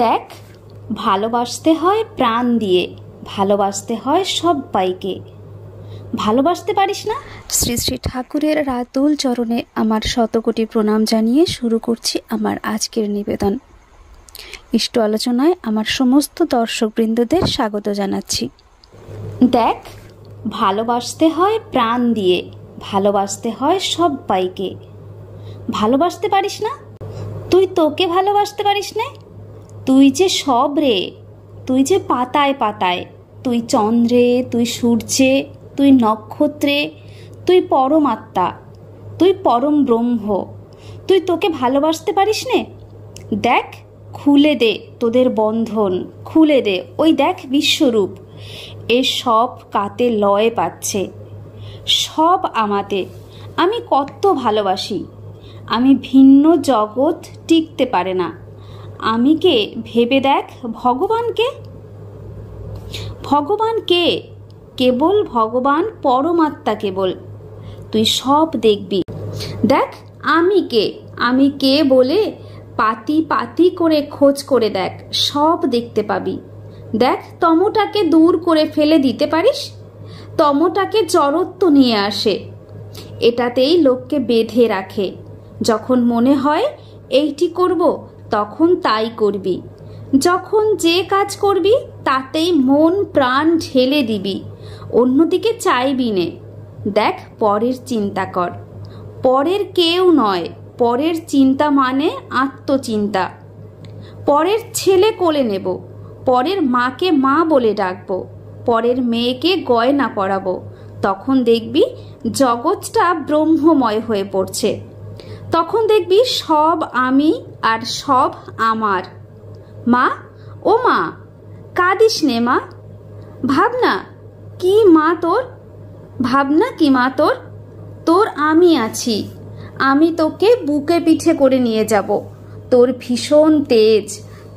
দেখ, ভালোবাসতে হয় প্রাণ দিয়ে, ভালোবাসতে হয় সব্বাইকে। ভালোবাসতে পারিস না? শ্রী শ্রী ঠাকুরের রাতুল চরণে আমার শতকোটি প্রণাম জানিয়ে শুরু করছি আমার আজকের নিবেদন। ইষ্ট আলোচনায় আমার সমস্ত দর্শকবৃন্দদের স্বাগত জানাচ্ছি। দেখ, ভালোবাসতে হয় প্রাণ দিয়ে, ভালোবাসতে হয় সব্বাইকে। ভালোবাসতে পারিস না? তুই তোকে ভালোবাসতে পারিস না? তুই যে সব রে, তুই যে পাতায় পাতায়, তুই চন্দ্রে, তুই সূর্যে, তুই নক্ষত্রে, তুই পরমাত্মা, তুই পরম ব্রহ্ম। তুই তোকে ভালোবাসতে পারিস নে? দেখ, খুলে দে তোদের বন্ধন, খুলে দে। ওই দেখ বিশ্বরূপ, এ সব কাতে লয় পাচ্ছে, সব আমাতে। আমি কত ভালোবাসি, আমি ভিন্ন জগৎ টিকতে পারে না। আমি কে ভেবে দেখ, ভগবানকে। ভগবান কে? কেবল ভগবান পরমাত্মা কেবল। তুই সব দেখবি। দেখ আমি কে, আমি কে বলে পাতি পাতি করে খোঁজ করে দেখ, সব দেখতে পাবি। দেখ তমটাকে দূর করে ফেলে দিতে পারিস? তমটাকে জড়ত্ব নিয়ে আসে, এটাতেই লোককে বেঁধে রাখে। যখন মনে হয় এইটি করব, তখন তাই করবি। যখন যে কাজ করবি তাতেই মন প্রাণ ঢেলে দিবি, অন্যদিকে চাইবি নে। দেখ পরের চিন্তা কর, পরের কেউ নয়। পরের চিন্তা মানে আত্মচিন্তা। পরের ছেলে কোলে নেব, পরের মাকে মা বলে ডাকবো, পরের মেয়েকে গয়না পরাবো। তখন দেখবি জগৎটা ব্রহ্মময় হয়ে পড়ছে। তখন দেখবি সব আমি আর সব আমার। মা, ও মা, কাঁদিস নে মা। ভাবনা কি মা তোর, ভাবনা কি মা তোর? তোর আমি আছি, আমি তোকে বুকে পিঠে করে নিয়ে যাব। তোর ভীষণ তেজ,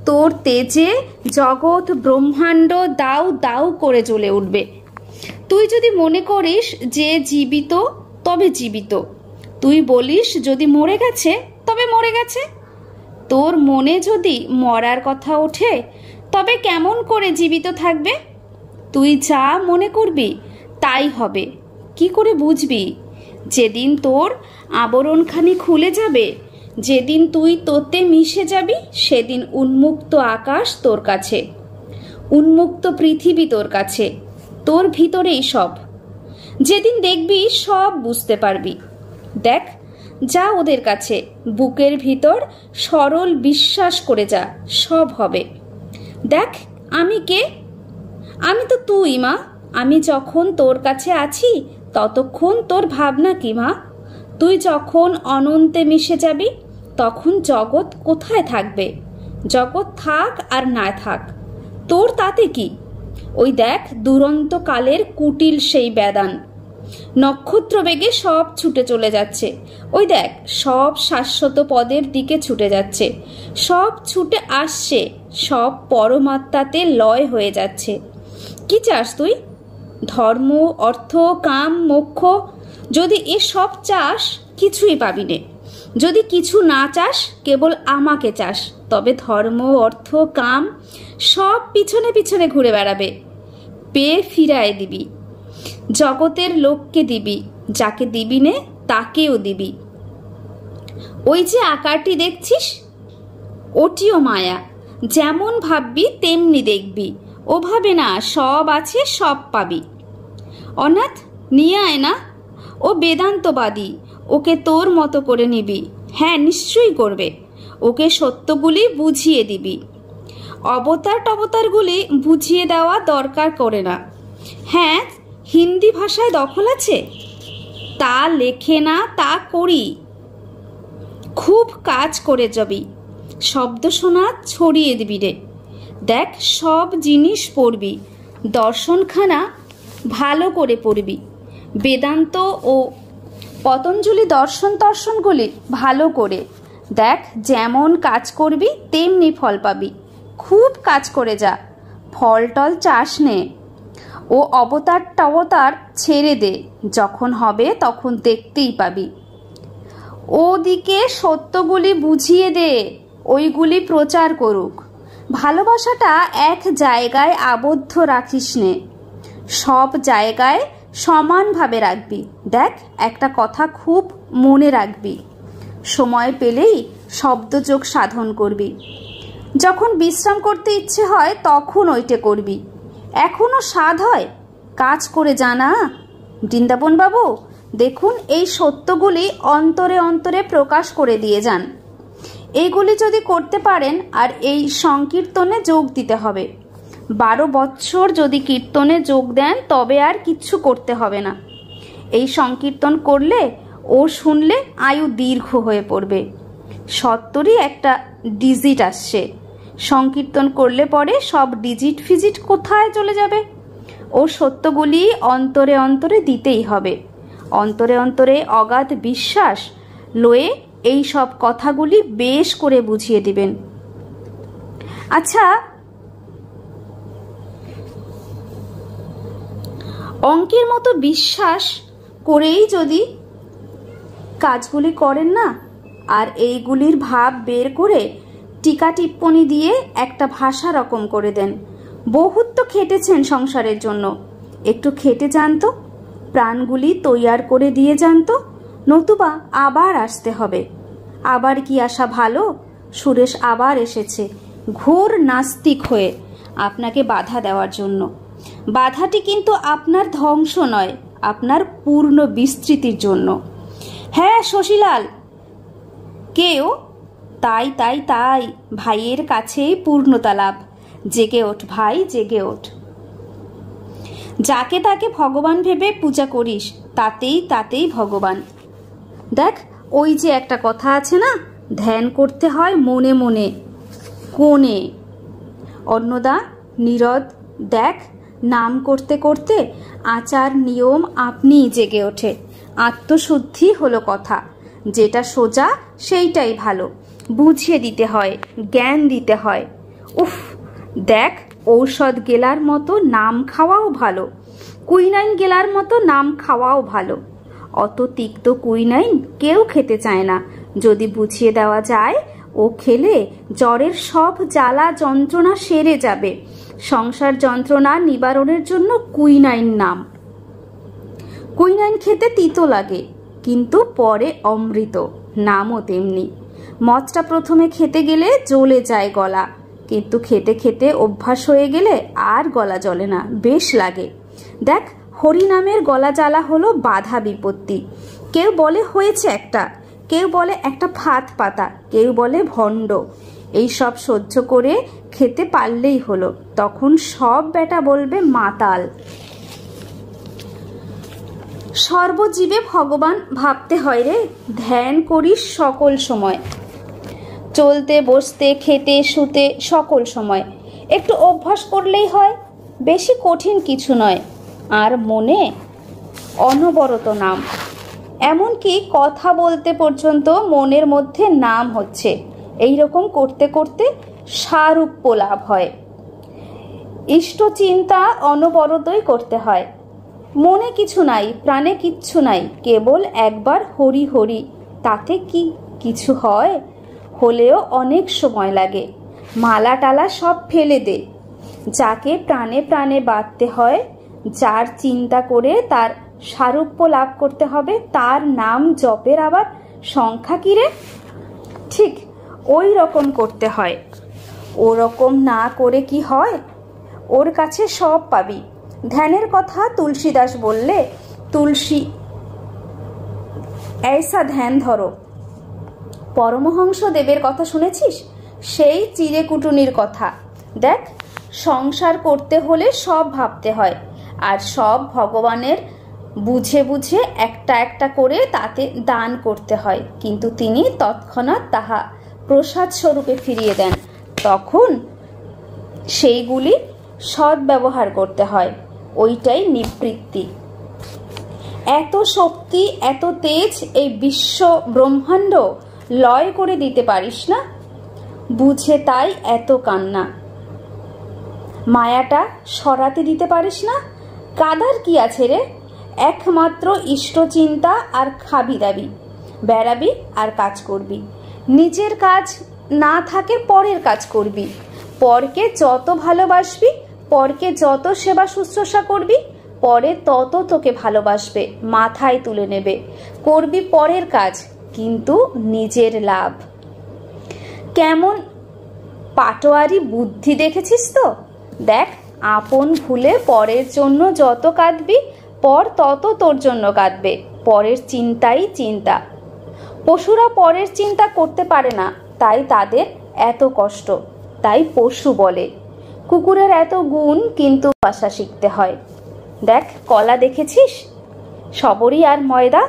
তোর তেজে জগৎ ব্রহ্মাণ্ড দাউ দাউ করে জ্বলে উঠবে। তুই যদি মনে করিস যে জীবিত, তবে জীবিত। তুই বলিস যদি মরে গেছে, তবে মরে গেছে। তোর মনে যদি মরার কথা ওঠে, তবে কেমন করে জীবিত থাকবে? তুই যা মনে করবি তাই হবে। কি করে বুঝবি? যেদিন তোর আবরণখানি খুলে যাবে, যেদিন তুই তোতে মিশে যাবি, সেদিন উন্মুক্ত আকাশ তোর কাছে, উন্মুক্ত পৃথিবী তোর কাছে, তোর ভিতরেই সব। যেদিন দেখবি সব বুঝতে পারবি। দেখ, যা ওদের কাছে, বুকের ভিতর সরল বিশ্বাস করে যা, সব হবে। দেখ আমি কে? আমি তো তুই মা। আমি যখন তোর কাছে আছি ততক্ষণ তোর ভাবনা কি মা? তুই যখন অনন্তে মিশে যাবি, তখন জগৎ কোথায় থাকবে? জগৎ থাক আর না থাক, তোর তাতে কি? ওই দেখ দুরন্ত কালের কুটিল সেই ব্যাদান, নক্ষত্র বেগে সব ছুটে চলে যাচ্ছে। ওই দেখ সব শাশ্বত পদের দিকে ছুটে যাচ্ছে, সব ছুটে আসছে, সব পরমাত্মাতে লয় হয়ে যাচ্ছে। কি চাস তুই? ধর্ম, অর্থ, কাম, মোক্ষ। যদি এ সব চাস, কিছুই পাবি নে। যদি কিছু না চাস, কেবল আমাকে চাস, তবে ধর্ম, অর্থ, কাম সব পিছনে পিছনে ঘুরে বেড়াবে। পেয়ে ফিরায় দিবি, জগতের লোককে দিবি, যাকে দিবি নে তাকেও দিবি। ওই যে আকারটি দেখছিস, ওটিও মায়া। যেমন ভাববি তেমনি দেখবি। ওভাবে না সব আছে সব পাবি। অনাথ নিয়ে আয় না, ও বেদান্তবাদী, ওকে তোর মতো করে নিবি। হ্যাঁ নিশ্চয়ই করবে। ওকে সত্যগুলি বুঝিয়ে দিবি। অবতার টবতারগুলি বুঝিয়ে দেওয়া দরকার করে না। হ্যাঁ হিন্দি ভাষায় দখল আছে, তা লেখে না, তা করি। খুব কাজ করে যাবি, শব্দ শোনা ছড়িয়ে দিবি রে। দেখ সব জিনিস পড়বি, দর্শনখানা ভালো করে পড়বি। বেদান্ত ও পতঞ্জলি দর্শনগুলি ভালো করে দেখ। যেমন কাজ করবি তেমনি ফল পাবি। খুব কাজ করে যা, ফল টল চাস নে। ও অবতার টবতার ছেড়ে দে, যখন হবে তখন দেখতেই পাবি। ওদিকে সত্যগুলি বুঝিয়ে দে, ওইগুলি প্রচার করুক। ভালোবাসাটা এক জায়গায় আবদ্ধ রাখিস নে, সব জায়গায় সমানভাবে রাখবি। দেখ, একটা কথা খুব মনে রাখবি, সময় পেলেই শব্দযোগ সাধন করবি। যখন বিশ্রাম করতে ইচ্ছে হয় তখন ওইটে করবি। এখনো স্বাদ হয়, কাজ করে জানা। বৃন্দাবন বাবু, দেখুন এই সত্যগুলি অন্তরে অন্তরে প্রকাশ করে দিয়ে যান। এইগুলি যদি করতে পারেন, আর এই সংকীর্তনে যোগ দিতে হবে। 12 বৎসর যদি কীর্তনে যোগ দেন তবে আর কিচ্ছু করতে হবে না। এই সংকীর্তন করলে ও শুনলে আয়ু দীর্ঘ হয়ে পড়বে। 70 একটা ডিজিট আসছে, সংকীর্তন করলে পরে সব ডিজিট ফিজিট কোথায় চলে যাবে? ও সত্যগুলি অন্তরে অন্তরে দিতেই হবে। অন্তরে অন্তরে অগাধ বিশ্বাস লয়ে এই সব কথাগুলি বেশ করে বুঝিয়ে দিবেন। আচ্ছা, অঙ্কের মতো বিশ্বাস করেই যদি কাজগুলি করেন না, আর এইগুলির ভাব বের করে টিকা টিপ্পনি দিয়ে একটা ভাষা রকম করে দেন। বহুত তো খেটেছেন সংসারের জন্য, একটু খেটে যান তো, প্রাণগুলি তৈয়ার করে দিয়ে যান তো, নতুবা আবার আসতে হবে। আবার কি আসা ভালো? সুরেশ আবার এসেছে ঘোর নাস্তিক হয়ে আপনাকে বাধা দেওয়ার জন্য। বাধাটি কিন্তু আপনার ধ্বংস নয়, আপনার পূর্ণ বিস্তৃতির জন্য। হ্যাঁ শশীলাল, কেউ তাই তাই তাই, ভাইয়ের কাছেই পূর্ণতা লাভ। জেগে ওঠ ভাই, জেগে ওঠ। যাকে তাকে ভগবান ভেবে পূজা করিস, তাতেই তাতেই ভগবান। দেখ, ওই যে একটা কথা আছে না, ধ্যান করতে হয় মনে মনে, কোণে। অন্নদা, নীরদ, দেখ, নাম করতে করতে আচার নিয়ম আপনিই জেগে ওঠে। আত্মশুদ্ধি হলো কথা, যেটা সোজা সেইটাই ভালো। বুঝিয়ে দিতে হয়, জ্ঞান দিতে হয়। উফ, দেখ, ঔষধ গেলার মতো নাম খাওয়াও ভালো, কুইনাইন গেলার মতো নাম খাওয়াও ভালো। অত তিক্ত কুইনাইন কেউ খেতে চায় না। যদি বুঝিয়ে দেওয়া যায়, ও খেলে জ্বরের সব জ্বালা যন্ত্রণা সেরে যাবে। সংসার যন্ত্রণা নিবারণের জন্য কুইনাইন নাম। কুইনাইন খেতে তিতো লাগে, কিন্তু পরে অমৃত। নামও তেমনি। মদটা প্রথমে খেতে গেলে জ্বলে যায় গলা, কিন্তু খেতে খেতে অভ্যাস হয়ে গেলে আর গলা জ্বলে না, বেশ লাগে। দেখ, হরিনামের গলা জ্বালা হলো বাধা বিপত্তি। কেউ বলে হয়েছে একটা, কেউ বলে একটা ফাত পাতা, কেউ বলে ভণ্ড। এই সব সহ্য করে খেতে পারলেই হলো, তখন সব বেটা বলবে মাতাল। সর্বজীবে ভগবান ভাবতে হয় রে। ধ্যান করিস সকল সময়, চলতে বসতে খেতে শুতে সকল সময়। একটু অভ্যাস করলেই হয়, বেশি কঠিন কিছু নয়। আর মনে অনবরত নাম, এমনকি কথা বলতে পর্যন্ত মনের মধ্যে নাম হচ্ছে। এই রকম করতে করতে সারূপ্য লাভ হয়। ইষ্ট চিন্তা অনবরতই করতে হয়। মনে কিছু নাই, প্রাণে কিচ্ছু নাই, কেবল একবার হরি হরি। তাতে কি কিছু হয়? হলেও অনেক সময় লাগে। মালা টালা সব ফেলে দে। যাকে প্রাণে প্রাণে বাঁধতে হয়, যার চিন্তা করে তার সারূপ্য লাভ করতে হবে, তার নাম জপের আবার সংখ্যা কি রে? ঠিক ওই রকম করতে হয়। ওরকম না করে কি হয়? ওর কাছে সব পাবি। ধ্যানের কথা তুলসীদাস বললে, তুলসী ऐसा ধ্যান ধরো। পরমহংস দেবের কথা শুনেছিস? সেই চিড়েকুটুনির কথা। দেখ, সংসার করতে হলে সব ভাবতে হয়, আর সব ভগবানের বুঝে বুঝে একটা একটা করে তাতে দান করতে হয়। কিন্তু তিনি তৎক্ষণাৎ তাহা প্রসাদ স্বরূপে ফিরিয়ে দেন। তখন সেইগুলি সদ্ব্যবহার করতে হয়। ওইটাই নিবৃত্তি। এত শক্তি, এত তেজ এই বিশ্ব ব্রহ্মাণ্ড লয় করে দিতে পারিস না? বুঝে তাই এত কান্না। মায়াটা সরাতে দিতে পারিস না? কাদার কি আছে রে? একমাত্র ইষ্ট চিন্তা আর খাবি দাবি, বেড়াবি আর কাজ করবি। নিজের কাজ না থাকে পরের কাজ করবি। পরকে যত ভালোবাসবি, পরকে যত সেবা শুশ্রূষা করবি, পরে তত তোকে ভালোবাসবে, মাথায় তুলে নেবে। করবি পরের কাজ, কিন্তু নিজের লাভ। কেমন পাটোয়ারি বুদ্ধি দেখেছিস তো? দেখ, আপন ভুলে পরের জন্য যত কাঁদবি, পর তত তোর জন্য কাঁদবে। পরের চিন্তাই চিন্তা। পশুরা পরের চিন্তা করতে পারে না, তাই তাদের এত কষ্ট, তাই পশু বলে। কুকুরের এত গুণ, কিন্তু ভাষা শিখতে হয়। দেখ, কলা দেখেছিস? সবরি আর ময়দা,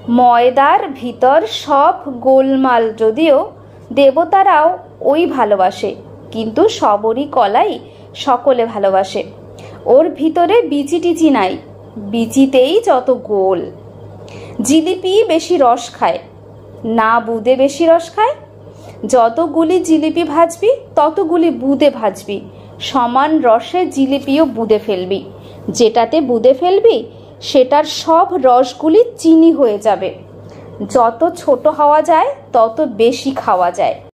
ময়দার ভিতর সব গোলমাল, যদিও দেবতারাও ওই ভালোবাসে, কিন্তু সবরি কলাই সকলে ভালোবাসে। ওর ভিতরে বিচি টিচি নাই, বিচিতেই যত গোল। জিলিপি বেশি রস খায় না, বুদে বেশি রস খায়? যতগুলি জিলিপি ভাজবি, ততগুলি বুদে ভাজবি। সমান রসে জিলিপিও বুদে ফেলবি। যেটাতে বুদে ফেলবি, সেটার সব রসগুলি চিনি হয়ে যাবে। যত ছোট হওয়া যায়, তত বেশি খাওয়া যায়।